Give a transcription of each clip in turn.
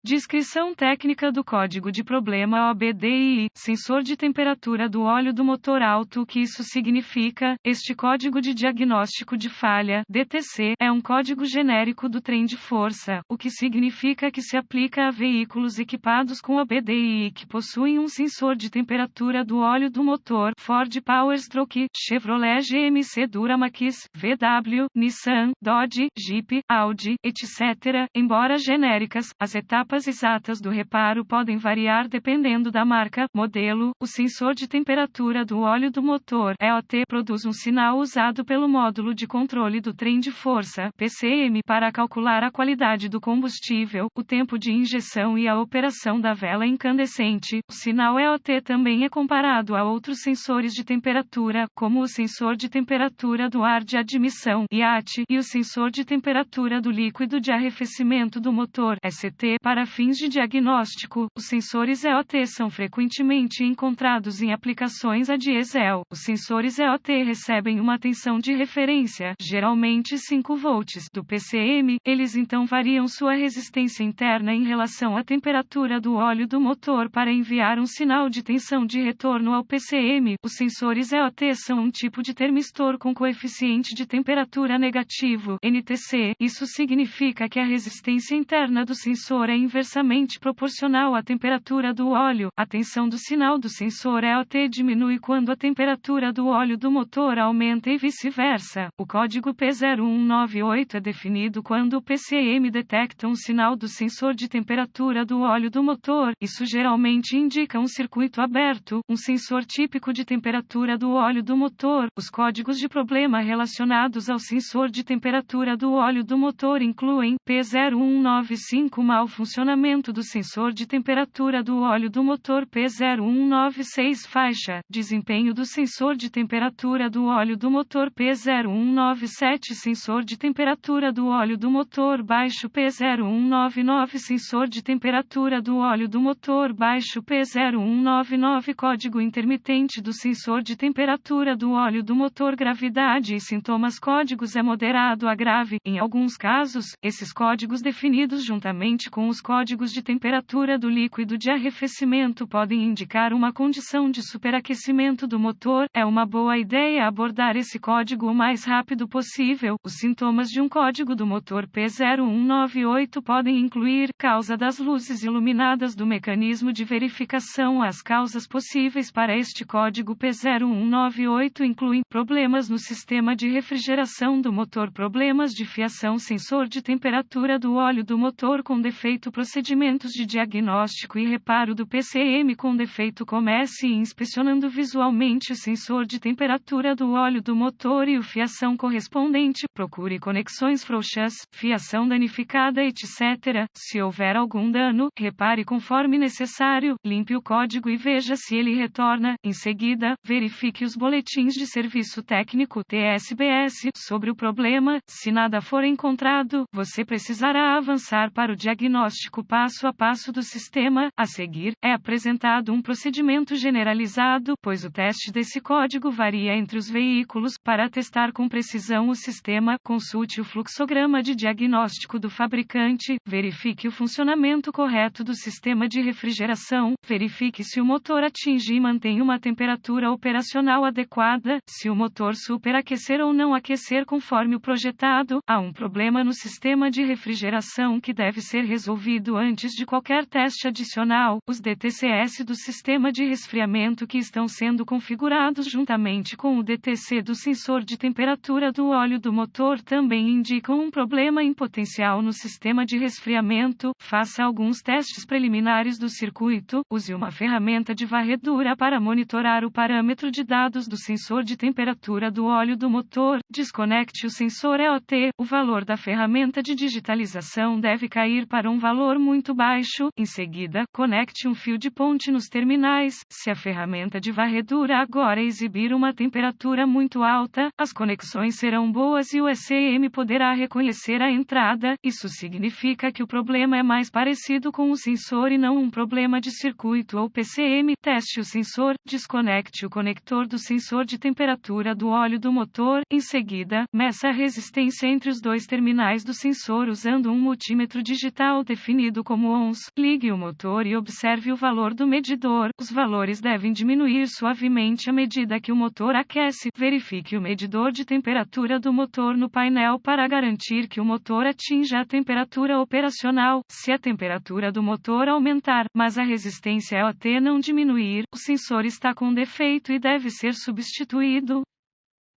Descrição técnica do código de problema OBDI, sensor de temperatura do óleo do motor alto. O que isso significa? Este código de diagnóstico de falha, DTC, é um código genérico do trem de força, o que significa que se aplica a veículos equipados com OBDI que possuem um sensor de temperatura do óleo do motor. Ford Powerstroke, Chevrolet GMC Duramax, VW, Nissan, Dodge, Jeep, Audi, etc. Embora genéricas, as etapas exatas do reparo podem variar dependendo da marca, modelo. O sensor de temperatura do óleo do motor, EOT, produz um sinal usado pelo módulo de controle do trem de força, PCM, para calcular a qualidade do combustível, o tempo de injeção e a operação da vela incandescente. O sinal EOT também é comparado a outros sensores de temperatura, como o sensor de temperatura do ar de admissão, IAT, e o sensor de temperatura do líquido de arrefecimento do motor, ST, para fins de diagnóstico. Os sensores EOT são frequentemente encontrados em aplicações a diesel. Os sensores EOT recebem uma tensão de referência, geralmente 5 volts, do PCM. Eles então variam sua resistência interna em relação à temperatura do óleo do motor para enviar um sinal de tensão de retorno ao PCM. Os sensores EOT são um tipo de termistor com coeficiente de temperatura negativo, NTC. Isso significa que a resistência interna do sensor é inversamente proporcional à temperatura do óleo. A tensão do sinal do sensor EOT diminui quando a temperatura do óleo do motor aumenta e vice-versa. O código P0198 é definido quando o PCM detecta um sinal do sensor de temperatura do óleo do motor. Isso geralmente indica um circuito aberto, um sensor típico de temperatura do óleo do motor. Os códigos de problema relacionados ao sensor de temperatura do óleo do motor incluem P0195 mau funcionamento do sensor de temperatura do óleo do motor, P0196 faixa, desempenho do sensor de temperatura do óleo do motor, P0197 sensor de temperatura do óleo do motor baixo, P0199 sensor de temperatura do óleo do motor baixo, P0199 código intermitente do sensor de temperatura do óleo do motor, gravidade e sintomas. Códigos é moderado a grave. Em alguns casos, esses códigos definidos juntamente com os códigos de temperatura do líquido de arrefecimento podem indicar uma condição de superaquecimento do motor. É uma boa ideia abordar esse código o mais rápido possível. Os sintomas de um código do motor P0198 podem incluir causa das luzes iluminadas do mecanismo de verificação. As causas possíveis para este código P0198 incluem problemas no sistema de refrigeração do motor, problemas de fiação, sensor de temperatura do óleo do motor com defeito, procedimentos de diagnóstico e reparo do PCM com defeito. Comece inspecionando visualmente o sensor de temperatura do óleo do motor e o fiação correspondente. Procure conexões frouxas, fiação danificada, etc. Se houver algum dano, repare conforme necessário, limpe o código e veja se ele retorna. Em seguida, verifique os boletins de serviço técnico, TSBS, sobre o problema. Se nada for encontrado, você precisará avançar para o diagnóstico passo a passo do sistema. A seguir, é apresentado um procedimento generalizado, pois o teste desse código varia entre os veículos. Para testar com precisão o sistema, consulte o fluxograma de diagnóstico do fabricante, verifique o funcionamento correto do sistema de refrigeração, verifique se o motor atinge e mantém uma temperatura operacional adequada, se o motor superaquecer ou não aquecer conforme o projetado. Há um problema no sistema de refrigeração que deve ser resolvido antes de qualquer teste adicional. Os DTCS do sistema de resfriamento que estão sendo configurados juntamente com o DTC do sensor de temperatura do óleo do motor também indicam um problema em potencial no sistema de resfriamento. Faça alguns testes preliminares do circuito. Use uma ferramenta de varredura para monitorar o parâmetro de dados do sensor de temperatura do óleo do motor. Desconecte o sensor EOT. O valor da ferramenta de digitalização deve cair para um valor muito baixo. Em seguida, conecte um fio de ponte nos terminais. Se a ferramenta de varredura agora exibir uma temperatura muito alta, as conexões serão boas e o ECM poderá reconhecer a entrada. Isso significa que o problema é mais parecido com o sensor e não um problema de circuito ou PCM. Teste o sensor. Desconecte o conector do sensor de temperatura do óleo do motor. Em seguida, meça a resistência entre os dois terminais do sensor usando um multímetro digital definido definido como ons. Ligue o motor e observe o valor do medidor. Os valores devem diminuir suavemente à medida que o motor aquece. Verifique o medidor de temperatura do motor no painel para garantir que o motor atinja a temperatura operacional. Se a temperatura do motor aumentar, mas a resistência EOT não diminuir, o sensor está com defeito e deve ser substituído.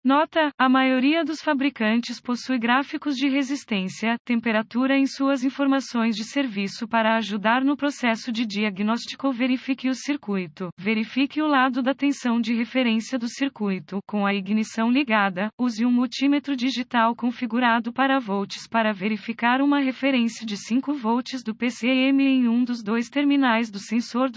Nota: a maioria dos fabricantes possui gráficos de resistência, temperatura em suas informações de serviço para ajudar no processo de diagnóstico. Verifique o circuito. Verifique o lado da tensão de referência do circuito. Com a ignição ligada, use um multímetro digital configurado para volts para verificar uma referência de 5 volts do PCM em um dos dois terminais do sensor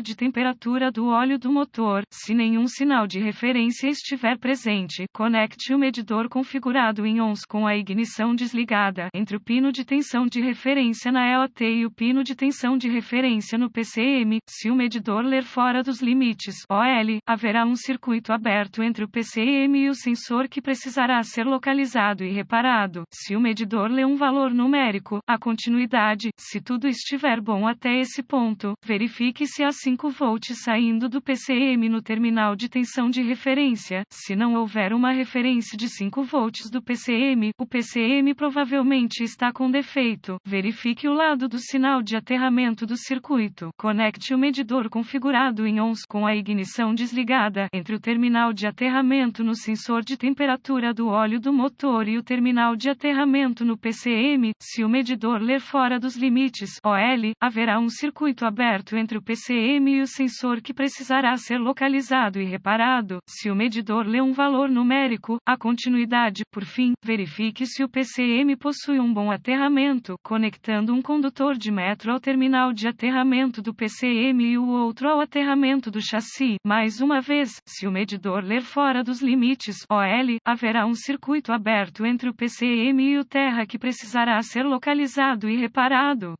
de temperatura do óleo do motor. Se nenhum sinal de referência estiver presente, conecte o medidor configurado em ons com a ignição desligada entre o pino de tensão de referência na EOT e o pino de tensão de referência no PCM. Se o medidor ler fora dos limites OL, haverá um circuito aberto entre o PCM e o sensor que precisará ser localizado e reparado. Se o medidor lê um valor numérico, a continuidade. Se tudo estiver bom até esse ponto, verifique se há 5 volts saindo do PCM no terminal de tensão de referência. Se não houver uma referência de 5 volts do PCM, o PCM provavelmente está com defeito. Verifique o lado do sinal de aterramento do circuito. Conecte o medidor configurado em ons com a ignição desligada entre o terminal de aterramento no sensor de temperatura do óleo do motor e o terminal de aterramento no PCM. Se o medidor ler fora dos limites OL, haverá um circuito aberto entre o PCM e o sensor que precisará ser localizado e reparado. Se o medidor lê um valor numérico, a continuidade. Por fim, verifique se o PCM possui um bom aterramento, conectando um condutor de metro ao terminal de aterramento do PCM e o outro ao aterramento do chassi. Mais uma vez, se o medidor ler fora dos limites OL, haverá um circuito aberto entre o PCM e o terra que precisará ser localizado e reparado.